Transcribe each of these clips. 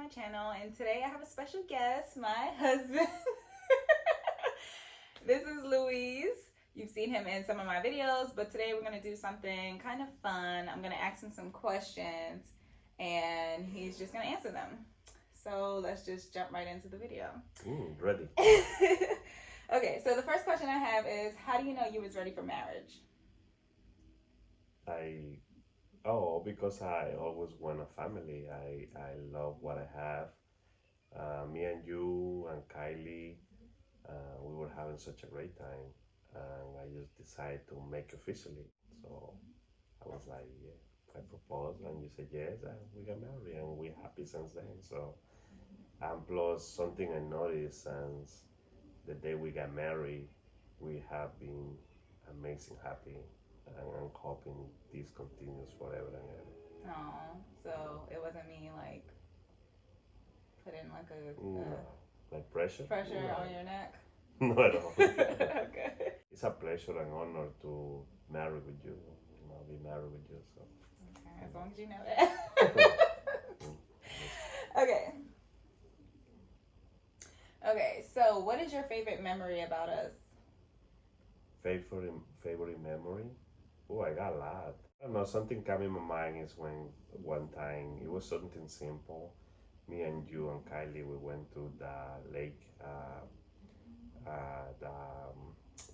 channel, and today I have a special guest, my husband. This is Luis. You've seen him in some of my videos, but today we're going to do something kind of fun. I'm going to ask him some questions, and he's just going to answer them. So let's just jump right into the video. Ready. Okay, so the first question I have is, how do you know you was ready for marriage? Because I always want a family. I love what I have. Me and you and Kylie, we were having such a great time, and I just decided to make officially. So I was like, yeah, I proposed, and you said yes, and we got married, and we're happy since then. So, and plus something I noticed since the day we got married, we have been amazing happy, and I'm hoping this continues forever and ever. Oh, so it wasn't me like putting like No, like pressure? pressure No, on your neck. not at all. Okay. It's a pleasure and honor to marry with you. Be married with you. So. Okay, as long as you know that. Okay. Okay, so what is your favorite memory about us? Favorite memory? Oh, I got a lot. I don't know. Something came in my mind is when one time it was something simple. Me and you and Kylie, we went to the lake.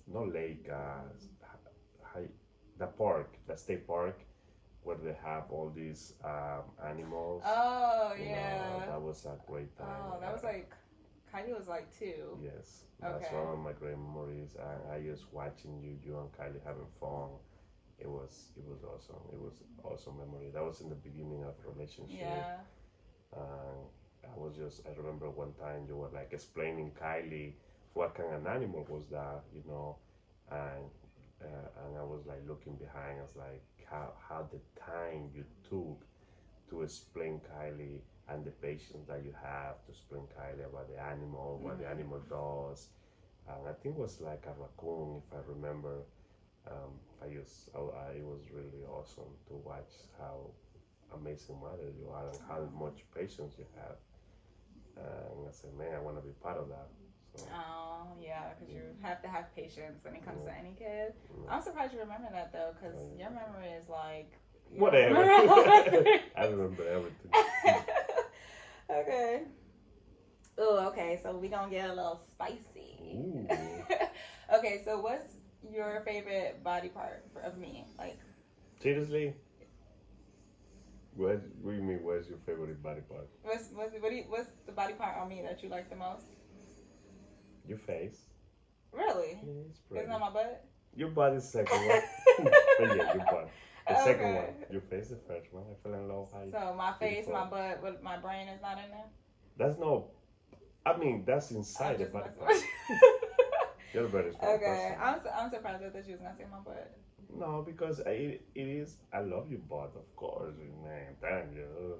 Not lake. The park, the state park, where they have all these animals. Oh, You yeah. know, that was a great time. Oh, that was like, Kylie was like 2. Yes, that's Okay. one of my great memories. And I just watching you and Kylie having fun. It was awesome. It was awesome memory. That was in the beginning of the relationship. Yeah. I remember one time you were like explaining Kylie what kind of animal was that, and I was like looking behind. I was like, how the time you took to explain Kylie and the patience that you have to explain Kylie about the animal, what the animal does. And I think it was like a raccoon, if I remember. It was really awesome to watch how amazing mother you are and how much patience you have. And I said, man, I want to be part of that. So, Oh, yeah, because you have to have patience when it comes to any kid. yeah. I'm surprised you remember that, though, because your memory is like... you Whatever. remember I remember everything. Okay. Oh, okay, so we gonna get a little spicy. Ooh. Okay, so what's your favorite body part of me? Like, Seriously? What do you mean? What's your favorite body part? what's the body part on me that you like the most? Your face. Really? Yeah, it's pretty. Isn't that my butt? Your body's second one. But yeah, your butt. The second one. Your face the first one. I fell in love. So my face, my butt, but my brain is not in there? That's no. I mean, that's inside the body part. Your butt is okay. I'm surprised that she was gonna say my butt. No, because it is. I love your butt, of course, man. Damn you.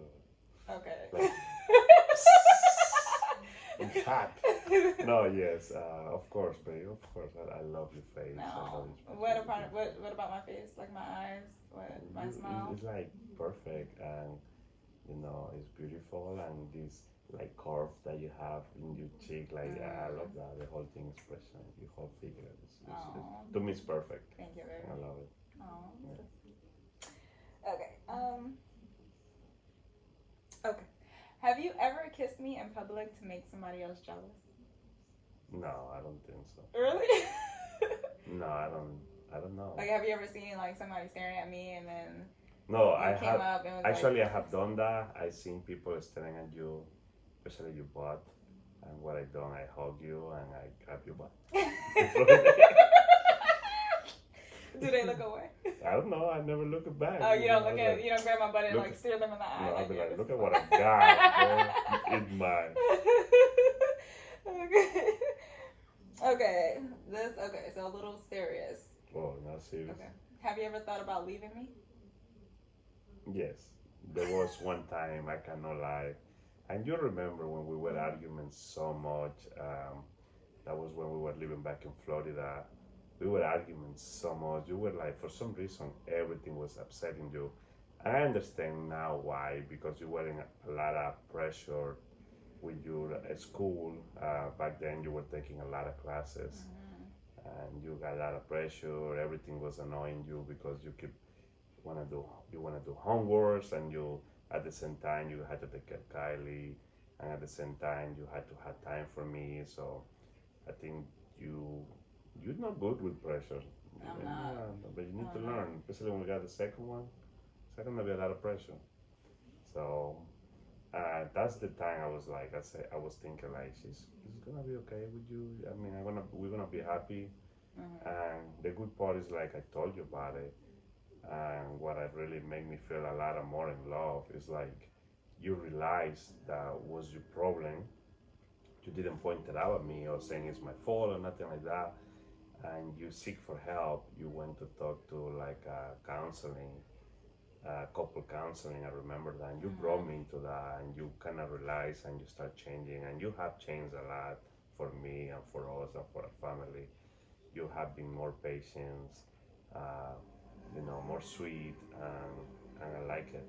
Okay. Like, it's hot. No, yes, of course, babe. Of course, I love your face. No. What about my face? Like my eyes? What? My smile? It's like perfect, and it's beautiful, and this like curve that you have in your cheek, like I love that. The whole thing expression, your whole figure. To me, it's perfect. Thank you, baby. I love it. Oh. Yeah. Okay. Okay. Have you ever kissed me in public to make somebody else jealous? No, I don't think so. Really? No, I don't know. Like, have you ever seen like somebody staring at me and then no, I have done that. I've seen people staring at you, especially your butt, and what I done, I hug you and I grab your butt. Do they look away? I don't know. I never look back. Oh, you don't you don't grab my butt and like stare them in the eye. No, like, I'll be like, look at what I got. It's mine. Okay. Okay. So a little serious. Oh, not serious. Okay. Have you ever thought about leaving me? Yes. There was one time, I cannot lie. And you remember when we were arguing so much. That was when we were living back in Florida. We were arguing so much. You were like, for some reason, everything was upsetting you. I understand now why, because you were in a lot of pressure with your school. Back then, you were taking a lot of classes, and you got a lot of pressure. Everything was annoying you because wanna do you wanna do homeworks, and you at the same time you had to take care of Kylie, and at the same time you had to have time for me. So I think you you're not good with pressure. I'm not. Yeah, but you need to I'm not. learn, especially when we got the second one. Second, gonna be a lot of pressure. So that's the time I was like, I was thinking like, she's gonna be okay with you. I mean, we're gonna be happy. And the good part is like I told you about it, and what it really made me feel a lot of more in love is like you realize that was your problem. You didn't point it out at me or saying it's my fault or nothing like that, and you seek for help. You went to talk to like counseling, couple counseling. I remember that, and you brought me into that, and you kind of realize and you start changing, and you have changed a lot for me and for us and for our family. You have been more patient, uh, more sweet, and I like it.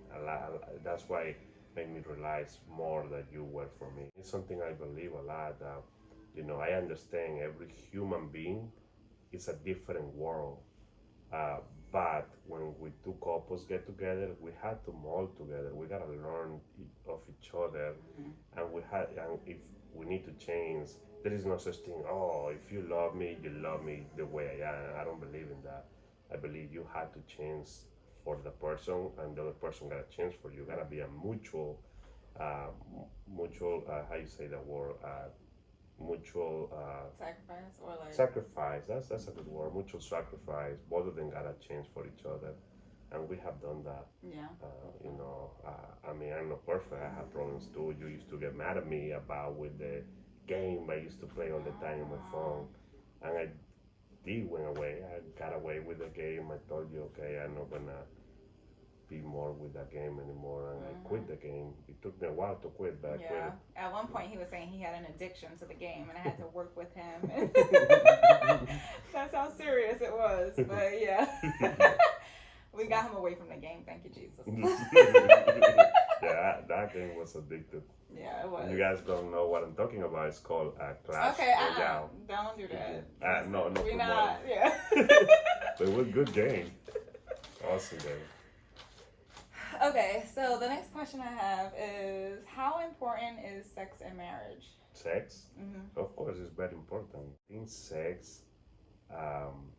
That's why it made me realize more that you were for me. It's something I believe a lot that, I understand every human being is a different world. Uh, but when we two couples get together, we had to mold together. We gotta learn of each other, and if we need to change, there is no such thing. Oh, if you love me the way I am. I don't believe in that. I believe you had to change for the person, and the other person gotta change for you. Gotta be a uh, mutual. How you say that word? Mutual Sacrifice or like sacrifice. That's a good word. Mutual sacrifice. Both of them gotta change for each other, and we have done that. yeah. I mean, I'm not perfect. I have problems too. You used to get mad at me about with the game I used to play all the time on my phone, and I did went away. I got away with the game. I told you, okay, I'm not gonna be more with that game anymore, and I quit the game. It took me a while to quit, but I quit Yeah. it. At one point, he was saying he had an addiction to the game, and I had to work with him. That's how serious it was. But yeah, we got him away from the game. Thank you, Jesus. Yeah, that game was addictive. Yeah, it was. You guys don't know what I'm talking about. It's called Clash Okay, Royale. don't do that. No, no, we promoting. not. Yeah. But it was a good game. Awesome game. Okay, so the next question I have is, how important is sex in marriage? Sex, of course, is very important. In sex, um,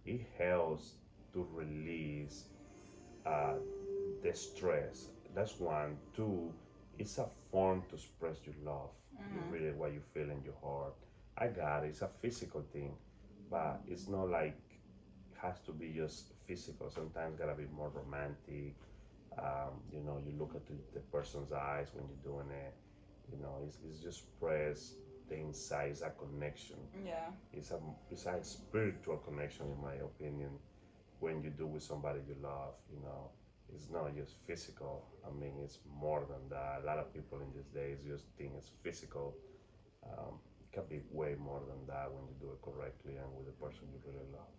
it helps to release uh, the stress. That's one. Two, it's a form to express your love. You really what you feel in your heart. I got it. It's a physical thing, but it's not like it has to be just physical. Sometimes gotta be more romantic. You look at the person's eyes when you're doing it. It's just press the inside. It's a connection. Yeah. It's a spiritual connection, in my opinion. When you do with somebody you love, it's not just physical. I mean, it's more than that. A lot of people in these days just think it's physical. It can be way more than that when you do it correctly and with the person you really love.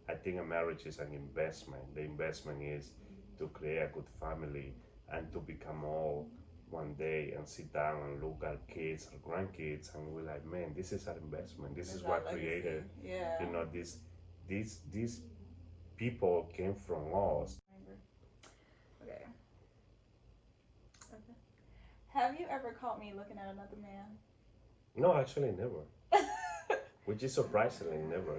I think a marriage is an investment. The investment is to create a good family and to become all one day and sit down and look at kids or grandkids, and we're like, man, this is our investment. This is what created. Yeah. These people came from us. Okay. Okay. Have you ever caught me looking at another man? No, actually, never. Which is surprisingly never.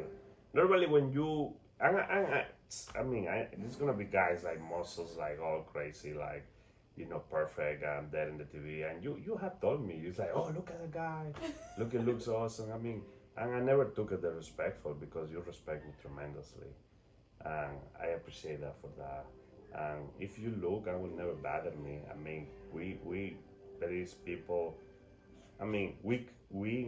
Normally, when you, I mean, there's gonna be guys like muscles, like all crazy, like perfect and dead in the TV, and you have told me, it's like, oh, look at the guy, look, it looks awesome. I mean, and I never took it as respectful because you respect me tremendously, and I appreciate that for that. And if you look, I will never bother me. I mean, we there is people. I mean, we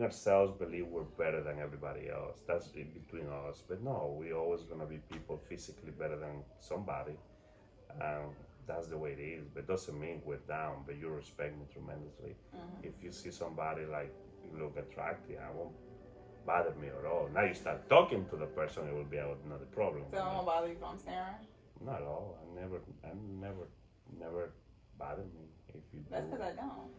ourselves believe we're better than everybody else. That's in between us. But no, we always gonna be people physically better than somebody. That's the way it is. But doesn't mean we're down. But you respect me tremendously. If you see somebody like you look attractive, I won't bother me at all. Now you start talking to the person, it will be another problem. So it won't bother you if I'm staring? Not at all. I never never bother me if you That's do. because I don't.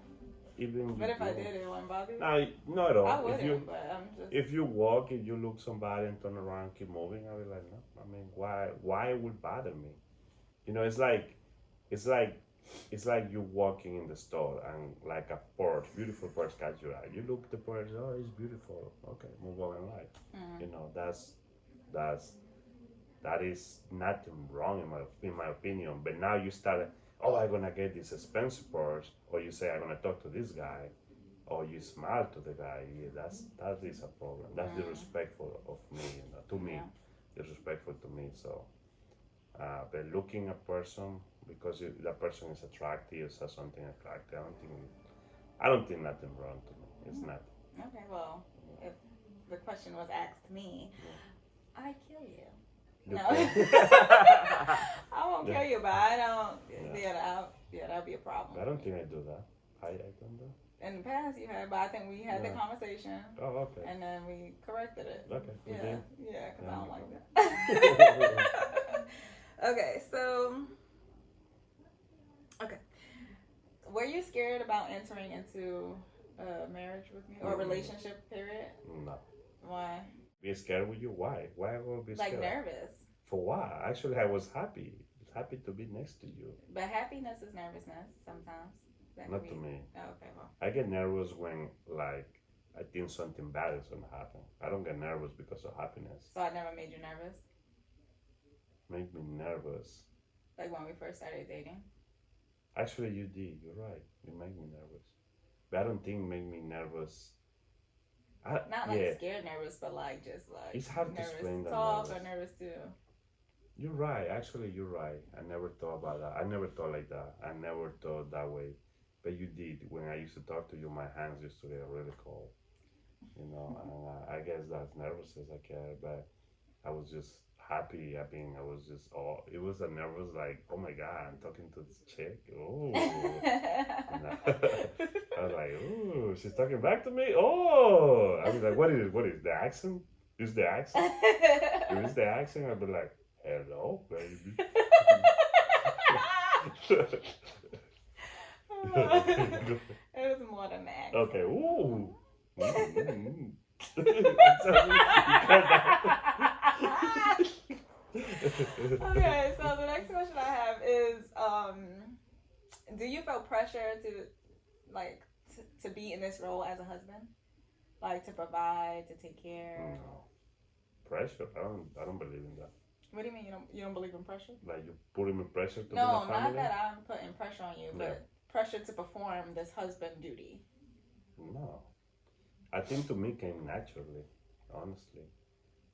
Even But you if I do. did, it wouldn't bother you. No, not at I all. wouldn't, but I'm just. If you walk, if you look somebody and turn around, keep moving, I'll be like, no. I mean, why it would bother me? You know, it's like, it's like you walking in the store and like a purse, beautiful purse catch your eye. You look at the purse, oh, it's beautiful. Okay, move on in life. Mm. You know, that's that is nothing wrong in my opinion. But now you start, oh, I'm gonna get this expensive purse, or you say I'm gonna talk to this guy, or you smile to the guy. Yeah, that is a problem. That's disrespectful of me, to me, Yeah. disrespectful to me. So, but looking a person because that person is attractive, says something attractive. I don't think nothing wrong to me. It's not. Okay, well, if the question was asked to me, Yeah. I kill you. You No. can. I won't kill you, but I don't. Yeah. Yeah, that'd be a problem. I don't think I do that. I don't do. In the past, you had, but I think we had the Yeah. conversation, Oh, okay. and then we corrected it. Okay. We Yeah, did. yeah, because I Yeah. don't like that. Okay, so okay, were you scared about entering into a marriage with me or a relationship? Period. No. Why? Be scared with you? Why? Why I will be Like scared? nervous. For what? Actually, I was happy. Happy to be next to you. But happiness is nervousness sometimes. Not to me. Oh, okay, well. I get nervous when, like, I think something bad is gonna happen. I don't get nervous because of happiness. So I never made you nervous? Make me nervous. Like when we first started dating? Actually, you did. You're right. You make me nervous. But I don't think make me nervous. Not like scared nervous, but like just like it's hard to nervous explain to that talk nervous. or nervous to. You're right. Actually, you're right. I never thought about that. I never thought like that. I never thought that way. But you did. When I used to talk to you, my hands used to get really cold. You know, and I guess that's nervous as I care, but I was just happy. I mean, I was just, oh, it was a nervous, like, oh my God, I'm talking to this chick. Oh. I was like, oh, she's talking back to me. Oh. I was like, what is the accent? Is the accent? If it's the accent, I'd be like, hello, baby. It was more than that. Okay, ooh. Mm-hmm. Okay, so the next question I have is, do you feel pressure to, like, to be in this role as a husband, like to provide, to take care? No. Pressure? I don't believe in that. What do you mean you don't believe in pressure? Like you putting me pressure to No, be a family? not that I'm putting pressure on you, but pressure to perform this husband duty. No. I think to me came naturally, honestly.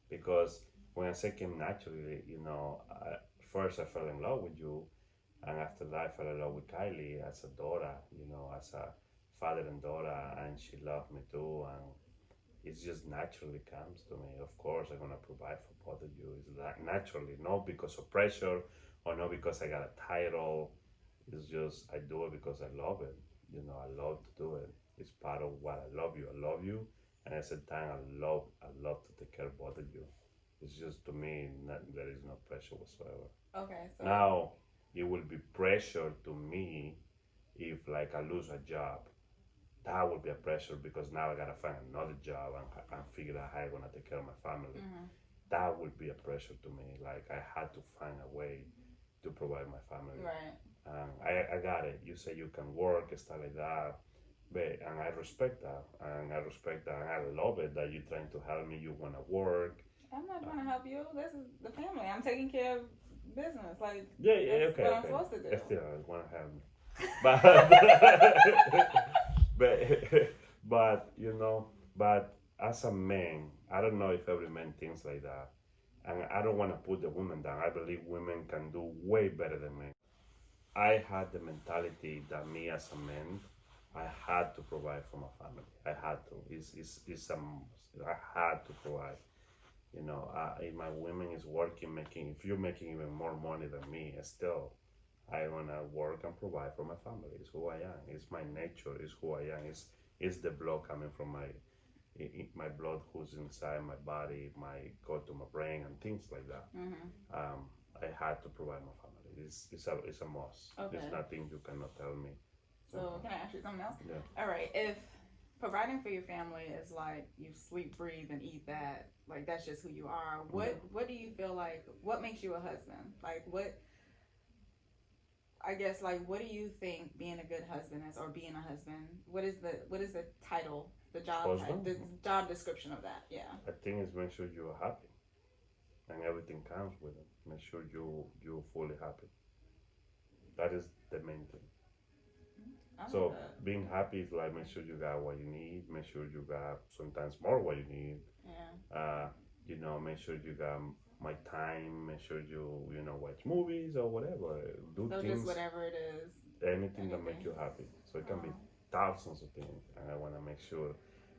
Because when I say came naturally, first I fell in love with you, and after that I fell in love with Kylie as a daughter, as a father and daughter, and she loved me too, and it just naturally comes to me. Of course, I'm gonna provide for both of you. It's like naturally, not because of pressure or not because I got a title. It's just I do it because I love it. I love to do it. It's part of what I love you. I love you, and at the same time, I love to take care of both of you. It's just to me, there is no pressure whatsoever. Okay, so now it will be pressure to me if like I lose a job. That would be a pressure because now I gotta find another job and figure out how I'm gonna take care of my family. That would be a pressure to me. Like I had to find a way to provide my family. Right. I got it. You say you can work and stuff like that, and I respect that, and I love it that you're trying to help me. You wanna work. I'm not trying to help you. This is the family. I'm taking care of business. Like that's what I'm supposed to do. Still, I wanna help me, but but as a man, I don't know if every man thinks like that, and I don't want to put the women down. I believe women can do way better than men. I had the mentality that me as a man, I had to provide for my family. I had to. I had to provide. If my women is working, if you're making even more money than me, still, I wanna work and provide for my family. It's who I am. It's my nature. It's who I am. It's the blood coming from my blood who's inside my body, my go to my brain and things like that. I had to provide my family. It's a must. Okay. It's nothing you cannot tell me. So can I ask you something else? Yeah. All right. If providing for your family is like you sleep, breathe, and eat that, like that's just who you are. What do you feel like? What makes you a husband? Like what? I guess like what do you think being a good husband is, or being a husband? What is the title? Husband? The job description of that? Yeah. I think it's make sure you're happy and everything comes with it. Make sure you're fully happy. That is the main thing. I like So that. being happy is like make sure you got what you need. Make sure you got sometimes more what you need. Yeah. Make sure you got my time. Make sure you watch movies or whatever. Do So things, just whatever it is. anything that make Anything. you happy. So it can be Oh. thousands of things, and I want to make sure.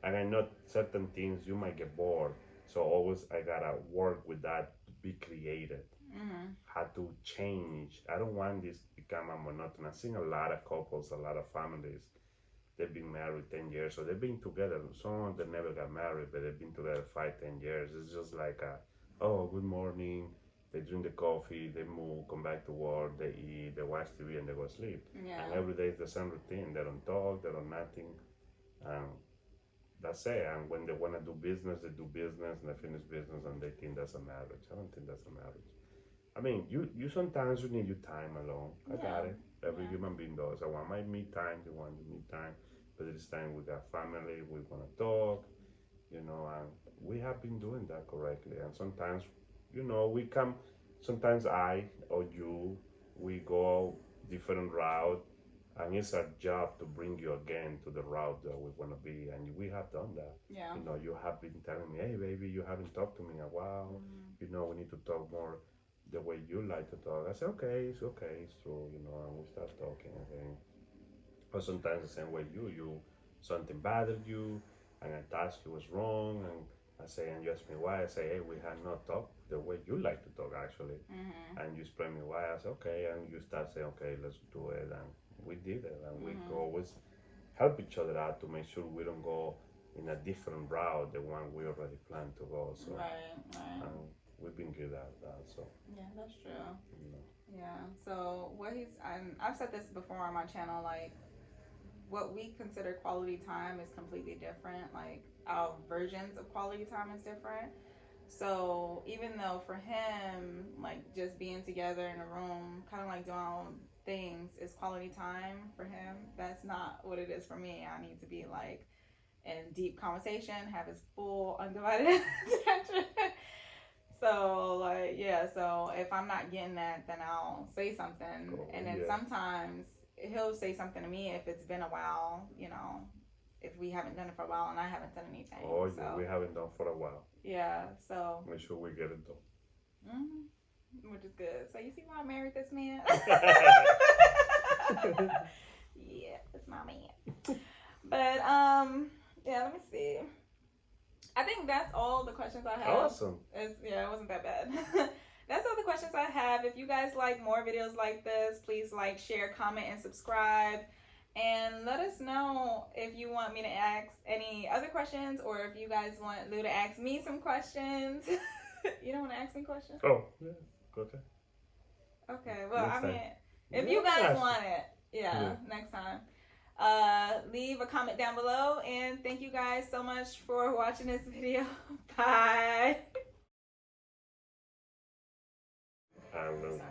And I know certain things you might get bored. So always I gotta work with that to be creative. Mm-hmm. How to change. I don't want this to become a monotonous. I've seen a lot of couples, a lot of families. They've been married 10 years, so they've been together. Some of them never got married, but they've been together 5, 10 years. It's just like oh, good morning. They drink the coffee, they move, come back to work, they eat, they watch TV, and they go sleep. Yeah. And every day is the same routine. They don't talk, they don't nothing. Um, that's it. And when they want to do business, they do business, and they finish business, and they think that's a marriage. I don't think that's a marriage. I mean, you sometimes you need your time alone. I got Yeah. it. Every Yeah. human being does. I want my me time. You want your me time. But this time we got family. We want to talk. And we have been doing that correctly. And sometimes, we come. Sometimes I or you, we go different route, and it's our job to bring you again to the route that we want to be. And we have done that. Yeah. You have been telling me, hey, baby, you haven't talked to me in a while. We need to talk more the way you like to talk. I say, okay, it's true, and we start talking again. Or sometimes the same way you something bothered you, and I thought you was wrong, and I say, and you ask me why. I say, hey, we had not talked the way you like to talk actually, and you explain me why. I say, okay, and you start saying, okay, let's do it, and we did it, and we go always help each other out to make sure we don't go in a different route the one we already planned to go. So, Right. we've been good at that. So, Yeah, that's true. you know. Yeah. So I've said this before on my channel, like what we consider quality time is completely different. Like our versions of quality time is different. So even though for him, like just being together in a room, kind of like doing our own things is quality time for him, that's not what it is for me. I need to be like in deep conversation, have his full undivided attention. So like yeah, so if I'm not getting that, then I'll say something, Cool. and then Yeah. sometimes he'll say something to me if it's been a while, if we haven't done it for a while and I haven't done anything. Oh, yeah, so we haven't done for a while. yeah, so Make sure we get it done. which is good. So you see why I married this man? Yeah, it's my man. But yeah, let me see. I think that's all the questions I have. Awesome. It wasn't that bad. That's all the questions I have. If you guys like more videos like this, please like, share, comment, and subscribe. And let us know if you want me to ask any other questions, or if you guys want Lou to ask me some questions. You don't want to ask me questions? Oh, yeah. Okay. Okay, well, Next I mean, time. if Yeah, you guys ask. want it, yeah, next time. Leave a comment down below, and thank you guys so much for watching this video. Bye. And